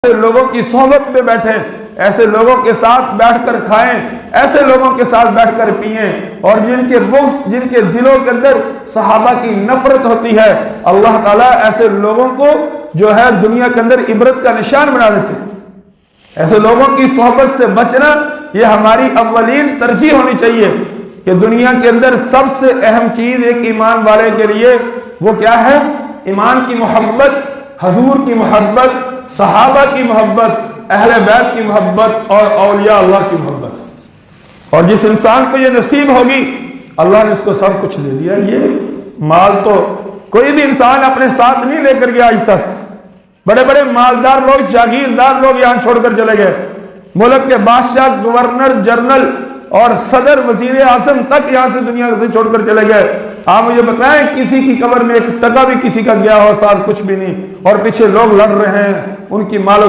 ایسے لوگوں کی صحبت میں بیٹھیں، ایسے لوگوں کے ساتھ بیٹھ کر کھائیں، ایسے لوگوں کے ساتھ بیٹھ کر پئیں، اور جن کے بغض، جن کے دلوں کے اندر صحابہ کی نفرت ہوتی ہے، اللہ تعالیٰ ایسے لوگوں کو جو ہے دنیا کے اندر عبرت کا نشان بنا دیتے ہیں۔ ایسے لوگوں کی صحبت سے بچنا یہ ہماری اولین ترجیح ہونی چاہیے کہ دنیا کے اندر سب سے اہم چیز ایک ایمان والے کے لیے وہ کیا ہے؟ ایمان کی محبت، حضور کی محبت، صحابہ کی محبت، اہل بیت کی محبت اور اولیاء اللہ کی محبت۔ اور جس انسان کو یہ نصیب ہوگی، اللہ نے اس کو سب کچھ دے دیا۔ یہ مال تو کوئی بھی انسان اپنے ساتھ نہیں لے کر گیا آج تک۔ بڑے بڑے مالدار لوگ، جاگیردار لوگ یہاں چھوڑ کر چلے گئے، ملک کے بادشاہ، گورنر جنرل اور صدر، وزیر اعظم تک یہاں سے دنیا سے چھوڑ کر چلے گئے۔ آپ مجھے بتائیں کسی کی قبر میں ایک ٹکا بھی کسی کا گیا ہو، ساتھ کچھ بھی نہیں، اور پیچھے لوگ لڑ رہے ہیں ان کی مال و